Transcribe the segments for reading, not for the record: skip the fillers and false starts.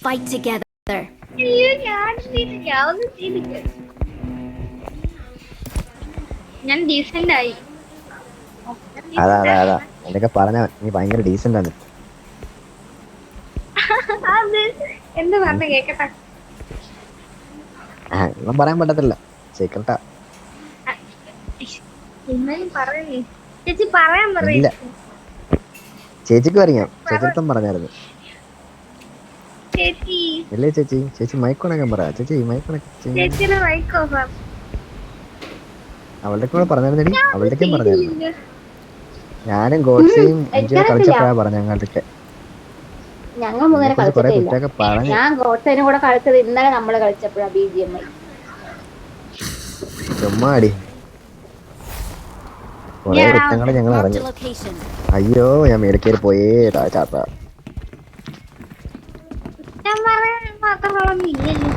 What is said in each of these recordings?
fight together. അയ്യോ ഞാൻ ഒന്നും ചെയ്തില്ല. ഞാൻ ഡീസന്റ് ആയി. അതാ എന്തൊക്കെ പറഞ്ഞ നീ ഭയങ്കര ഡീസന്റ് ആണ്. അത് എന്ത് പറഞ്ഞ കേക്കട്ടെ. ഒന്നും പറയാൻ പറ്റത്തില്ല, സീക്രട്ടാ. എന്നാലും പറയേ ചേച്ചി, പറയാൻ ഇല്ല, പറയേ. ചേച്ചിക്ക് അറിയാം, ചേച്ചിടത്തും പറഞ്ഞായിരുന്നു. ചേച്ചി ഇല്ലേ ചേച്ചി മൈക്കോണൊക്കെ പറ. ചേച്ചി മൈക്കോണൊക്കെ ചേച്ചിയുടെ മൈക്കോ അവളുടെ കൂടെ പറഞ്ഞായിരുന്നടി, അവളുടെക്കും പറഞ്ഞായിരുന്നു. ചെയ്തില്ല. ഞാനും ഗോഡ്സയും അഞ്ചുകൂടെ എനിക്കറിയത്തില്ല. കളിച്ചപ്പോഴാ പറഞ്ഞ ഞങ്ങളുടെ ഞങ്ങൾ മൂന്നേരം കുറെ കളിച്ചിട്ടില്ല. കുറ്റൊക്കെ പറഞ്ഞു. ഞാൻ ഗോഡ്സേനും കൂടെ കളിച്ചത് ഇന്നലെ നമ്മള് കളിച്ചപ്പോഴാ BGMI. ചുമ്മാടി കൊറേ കുറ്റങ്ങൾ ഞങ്ങൾ Marked അറിഞ്ഞു. a location. അയ്യോ ഞാൻ മേടിക്കേറി പോയേ ചാത്ത. ഞാൻ പറയാൻ മാത്രമൊന്നും ഇല്ലല്ലോ.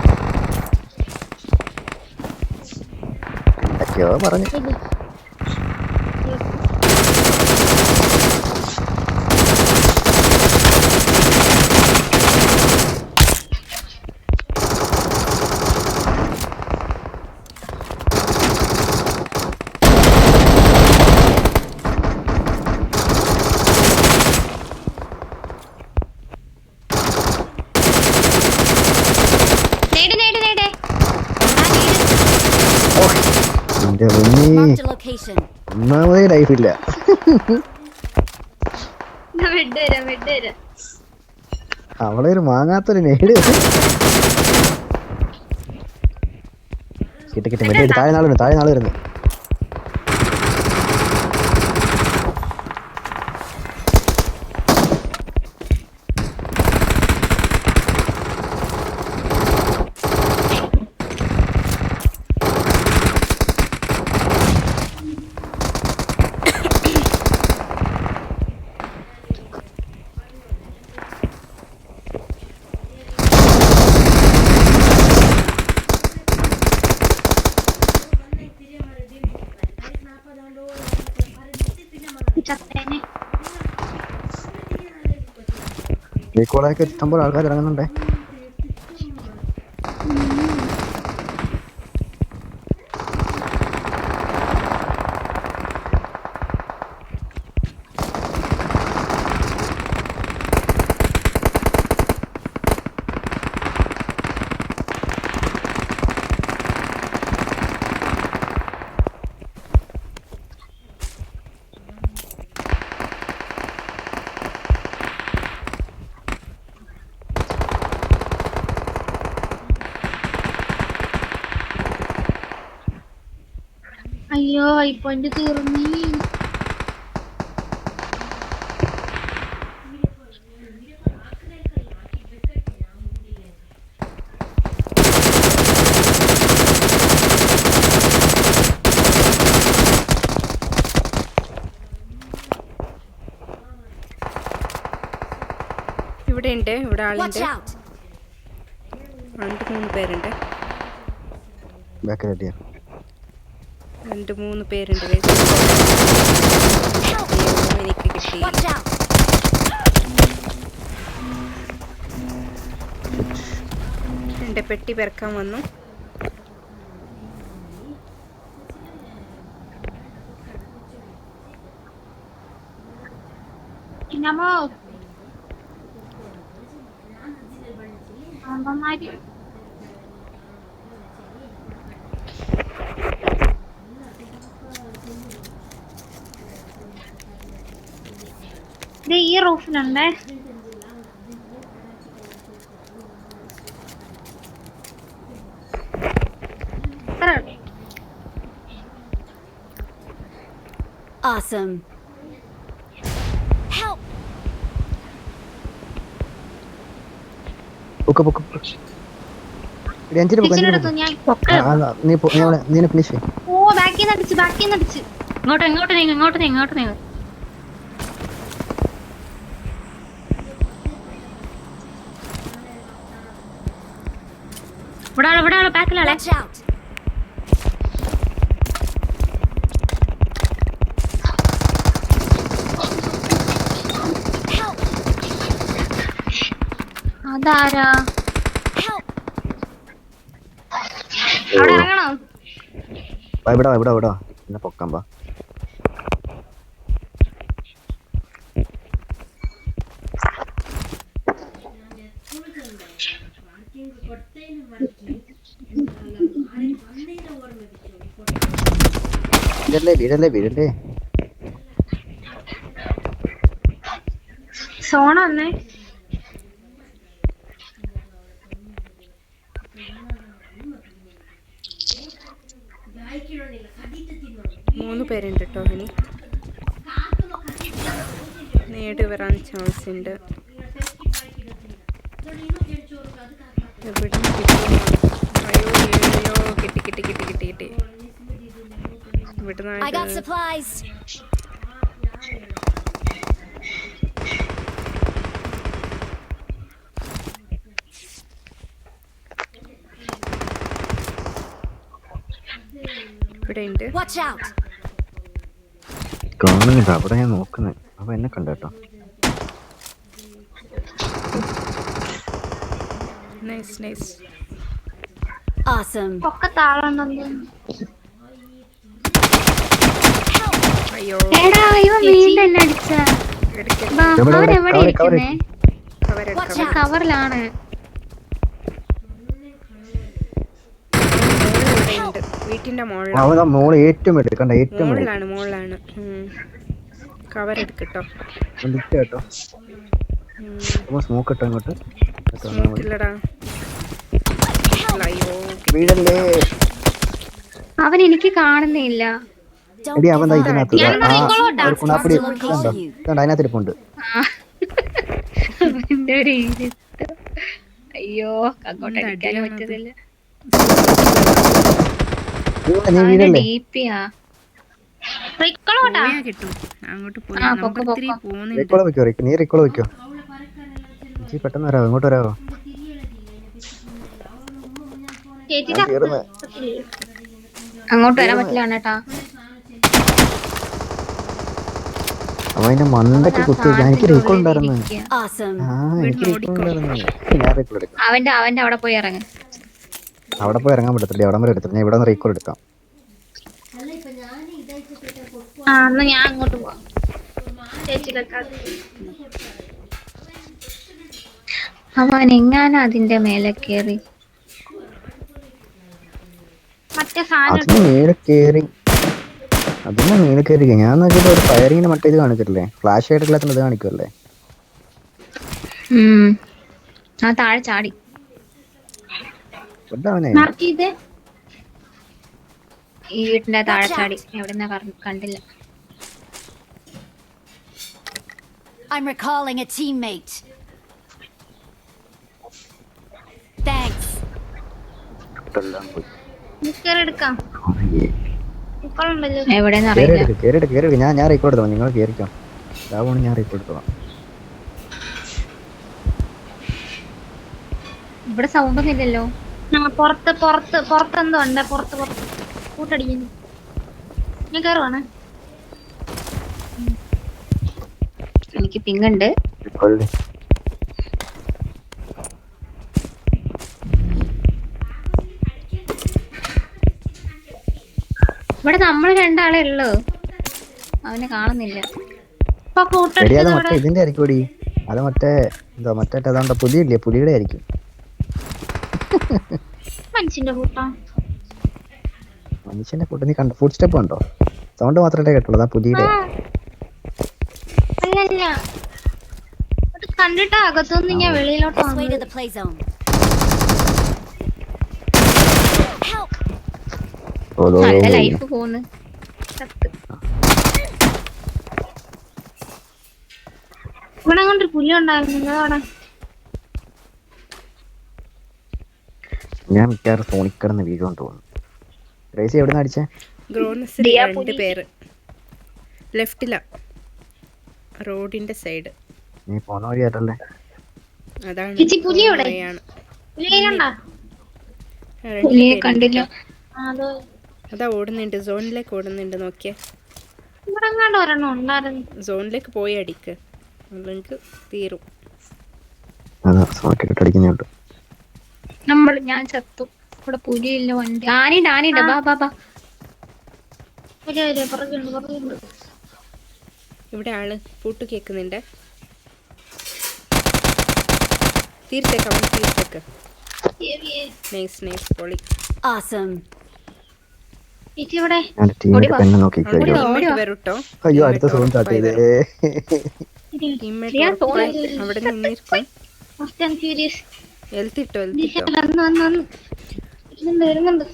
എന്തൊക്കെയോ പറഞ്ഞു. എന്റെ മുന്നേ Marked a location. ഒന്നാമതേ ലൈഫില്ല. വിട്ടുതരാം. അവളെ ഒരു മാങ്ങാത്തൊരു നേട് കിട്ടി മെഡി. താഴെ നാളെ വരുന്നു. ഈ കോളേജൊക്കെ ഇഷ്ടംപോലെ ആൾക്കാർ ഇറങ്ങുന്നുണ്ടേ. അയ്യോ ഈ പോയിന്റ് തീർന്നീ. ഇവിടെ ഉണ്ട്, ഇവിടെ ആളുണ്ട്. Watch out. 2-3 പേരുണ്ട്. ബാക്കിലെത്തിയ 2-3 പേരുണ്ട്. എനിക്ക് കിട്ടി. Watch out. എന്റെ പെട്ടി പെറുക്കാൻ വന്നു. നമ്മോ അമ്മമാര് ഈ റൂഫിലുണ്ടേ. Awesome. Help. നീ ഫിനിഷ്. ഓ ബാക്കിന്ന് അടിച്ച്. ഇങ്ങോട്ട് നീങ്ങ. ഇവിടെ ആള് ബാക്കിലാളെ. Watch out. അതാരാ? അവിടെ ഇറങ്ങണോ? ഇവിടെ ഇവിടെ ഇവിടെ എന്നെ പൊക്കാൻ പാ. വീടല്ലേ സോണ വന്നേ. മൂന്ന് പേരുണ്ട് കേട്ടോ. ഇനി നേടി വരാൻ ചാൻസ് ഉണ്ട്. എവിടെ അയ്യോ കിട്ടി. I got supplies. ഇവിടെ ഉണ്ട്. Watch out. കാണുന്നില്ല. അവിടെ ഞാൻ നോക്കുന്നത്. അപ്പൊ എന്നെ കണ്ടോ. നൈസ്. Awesome. പൊക്കത്താളുണ്ടെന്ന്. അയ്യോ എടാ ഇവൻ വീണ്ടും എന്നെ അടിച്ച. അവൻ എവിടെ ഇരിക്കുന്നേ? Watch out. കവറിലാണ്. വീട്ടിന്റെ മോള് ഏറ്റവും എടുക്കണ്ട. ഏറ്റവും മുകളിലാണ്. കവർ എടുക്കട്ടോ. കേട്ടോ സ്മോക്ക് ഇട്ടോ ഇങ്ങോട്ട്. സ്മോക്കില്ലടാ. അയ്യോ വീടല്ലേ. അവൻ എനിക്ക് കാണുന്നില്ല. Don't എടി give അവൻ up. ഇതിനകത്ത് കുണാപ്പിടി അതിനകത്ത് ഇരിപ്പുണ്ട്. അവന്റെ ഒരു ഇരുട്ട്. അയ്യോ അങ്ങോട്ട് അടിക്കാൻ പറ്റത്തില്ല. നീ വീടല്ലേ. ഡീപ്പിയാ കിട്ടും. അങ്ങോട്ട് പോയി ആ, നമുക്ക് പൊക്കോ, ഇത്തിരി പൊക്കോ. പോകുന്നുണ്ട്. റിക്കോള വെക്കോ. നീ റിക്കോള വെക്കോ. പെട്ടെന്ന് വരാവോ. ഇങ്ങോട്ട് വരാവോ. ചേച്ചിക്ക് കേറുന്നേ. അങ്ങോട്ട് വരാൻ പറ്റില്ല കേട്ടാ. അവന്റെ മണ്ടയ്ക്ക് കുത്തി വെക്കാൻ എനിക്ക് റീക്കോൾ ഉണ്ടായിരുന്നു. Awesome. എനിക്ക് റീക്കോൾ ഉണ്ടായിരുന്നു. ഞാൻ റീക്കോൾ എടുക്കാം. അവന്റെ അവിടെ പോയി ഇറങ്ങ. അവിടെ പോയി ഇറങ്ങാൻ പറ്റത്തില്ല. അവിടെ വരെ എടുത്തിട്ട് ഞാൻ ഇവിടെ നിന്ന് റീക്കോൾ എടുക്കാം. എന്നാ ഞാൻ അങ്ങോട്ട് പോവാം. ചേച്ചിക്കൊക്കെ അവൻ എങ്ങാനും അതിന്റെ മേലെ കേറി മറ്റേ സാധനം അതിന് മേലെ കയറി ഞാൻ നോക്കിയപ്പോ ഒരു ഫയറിങ്ങിന് മറ്റേ ഇത് കാണിച്ചിട്ടില്ലേ. ഫ്ലാഷ് ആയിട്ടില്ലാത്ത ഇത് കാണിക്കുമല്ലേ. ആ താഴെ ചാടി അവനെ മാർക്ക് ചെയ്തേ. ഈ വീട്ടിന്റെ താഴെ ചാടി. എവിടെന്നാ കണ്ടില്ല. I'm recalling a teammate. Thanks. എടുക്കാം. എവിടെന്ന് അറിയില്ല. ഞാൻ റീക്കോർഡ് എടുത്തോളാം. നിങ്ങൾ കേറിക്കോ. ഇതാവുകൊണ്ട് ഞാൻ റീക്കോർഡ് എടുത്തോളാം. ഇവിടെ സൗണ്ട് ഒന്നും ഇല്ലല്ലോ. പുറത്തെന്തോ ഉണ്ട്. പുറത്ത് കൂട്ടടിക്കുന്നു. ഞാൻ കയറുവാണ്. എനിക്ക് പിങ്ങുണ്ട്. ഇവിടെ നമ്മൾ രണ്ടാളേ ഉള്ളു. അവനെ കാണുന്നില്ല. ഇതിന്റെ ആയിരിക്കും. അത് മറ്റേ എന്തോ മറ്റേ അതാണ്ട പുലിയില്ലേ. പുലിയുടെ ആയിരിക്കും. മനുഷ്യന്റെ കൂട്ടം. നീ കണ്ട ഫുഡ് സ്റ്റെപ്പ് ഉണ്ടോ? സൗണ്ട് മാത്രമേ കേട്ടുള്ളൂ. ആ പുലിയുടെ അല്ലല്ല. അത് കണ്ടിട്ട് അകത്തുനിന്ന് ഞാൻ വെളിയിലോട്ട് This way to the play zone. Help. നല്ല ലൈഫ് പോന്ന്. ഇവിടെ അങ്ങോട്ട് പുലി ഉണ്ടായിരുന്നു. അവിടെ ഞാൻ മിക്കവാറും തോണിക്കിടന്ന് വീഴുമെന്ന് തോന്നുന്നു. റേസി എവിടെ നിന്ന് അടിച്ചേ? രണ്ട് പേര് ലെഫ്റ്റിലാ. റോഡിന്റെ സൈഡ്. നീ പോന്ന വഴിയായിട്ടല്ലേ. അതാണ് കണ്ടില്ല. അതാ ഓടുന്നുണ്ട്. സോണിലേക്ക് ഓടുന്നുണ്ട്. നോക്കിയേ. ഇവിടെ അങ്ങാണ്ട് ഒരെണ്ണം ഉണ്ടായിരുന്നു. സോണിലേക്ക് പോയി അടിക്ക്. അല്ലെങ്കിൽ തീരും. അതാ സോണിക്കൊക്കെ അടിക്കുന്നേ ഉള്ളൂ. ഞാൻ ചത്തു. ഇവിടെ പുലിയില്ല, വണ്ടി ആനയുണ്ട്. ബാ ബാ ബാ. പുറകുണ്ട്. ഇവിടെ ആള് പൂട്ട് കേൾക്കുന്നുണ്ട്. തീർച്ചയായും അവൻ തീർച്ചയാക്കും. നൈസ് പൊളി. Awesome. ഇവിടെ ഞാൻ ടീമിന്റെ പെണ്ണെ നോക്കി ടീമേറ്റ് വരൂട്ടോ. അയ്യോ അടുത്ത സോൺ സ്റ്റാർട്ട് ചെയ്തേ. ടീമേറ്റ് അവിടെ നിന്നിരിക്കും. എൽത്തിട്ടോ വരുന്നുണ്ട്.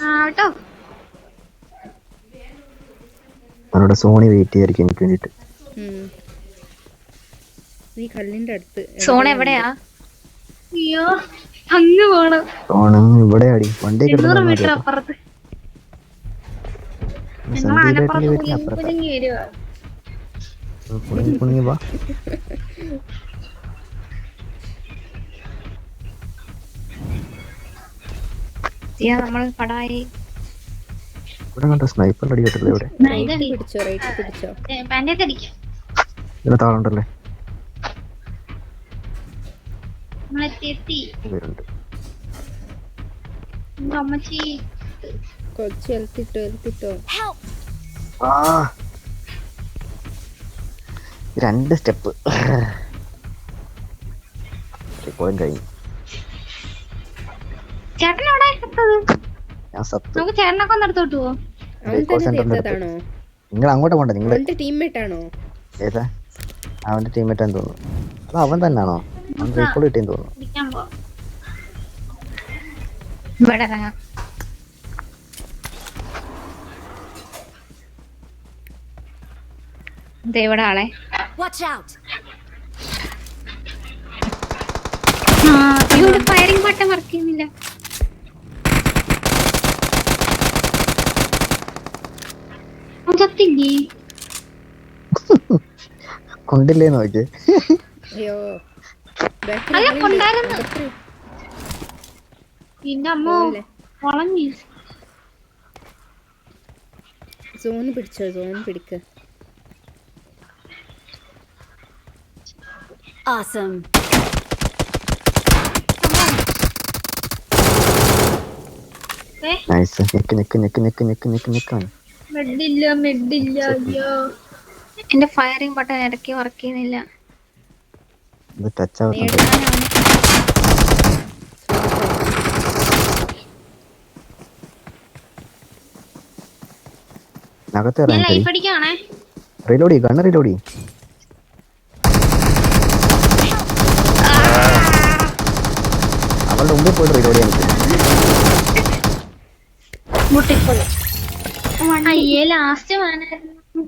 കേട്ടോ അവരോട് സോണി വെയിറ്റ് ചെയ്യായിരിക്കും എനിക്ക് വേണ്ടിട്ട്. ഈ കല്ലിന്റെ അടുത്ത് സോൺ എവിടെയാ? അയ്യോ അങ്ങ് പോണം. സോൺ ഇവിടെ അടി വണ്ടി മീറ്റർ അപ്പുറത്ത്. വാ. നമ്മൾ പടായി ഇവിടെ കണ്ടോ സ്നൈപ്പറിന്റെ അടി കേട്ടല്ലേ ഇവിടെ. പിടിച്ചോ. ഇവിടെ താളുണ്ടല്ലേ. വരുന്നുണ്ട്. കൊച്ചു എൽത്തിട്ടോ. Help! ആ 2 സ്റ്റെപ്പ് ഇപ്പോഴും കഴിഞ്ഞു. ചേട്ടനെവിടെ ഞാൻ സത്തു. നമുക്ക് ചേട്ടനൊക്കെ ഒന്ന് എടുത്തോട്ട് പോവാം. അവൻ തന്നെ തീർത്തതാണോ? നിങ്ങൾ അങ്ങോട്ട് പോണ്ട. നിങ്ങൾ അവന്റെ ടീംമേറ്റ് ആണോ? ഏതാ അവന്റെ ടീമേറ്റ് ആണെന്ന് തോന്നുന്നു. അത് അവൻ തന്നെയാണോ? അവൻ റീകോൾ കിട്ടിയെന്ന് തോന്നുന്നു. പിടിക്കാൻ പോവാം. ഇവിടെ ഇറങ്ങാം. ഇവിടെ ആളെ Watch out! Firing button work ചെയ്യുന്നില്ല. ചത്തില്ലേ? കൊണ്ടില്ലേ നോക്കിയേ. അയ്യോ അല്ല കൊണ്ടായിരുന്നു. പിന്നെ അമ്മ വളഞ്ഞു. സോൺ പിടിക്ക്. Awesome. നൈസ്. നിക്ക്. മെഡില്ല. അയ്യോ എന്റെ ഫയറിംഗ് ബട്ടൺ ഇടയ്ക്ക് വർക്ക് ചെയ്യുന്നില്ല. ഇത് ടച്ച് ആവുന്നുണ്ട്. അകത്ത് ഞാൻ ഇറങ്ങി ലൈഫ് അടിക്കാണേ. റീലോഡി ഗണ്ണ് റീലോഡി. അവളുടെ മുമ്പിൽ പോയിട്ട് റീലോഡ് ചെയ്യാൻ പറ്റും. മുട്ടിപ്പോയി. അയ്യേ ലാസ്റ്റ് വേണമായിരുന്നു.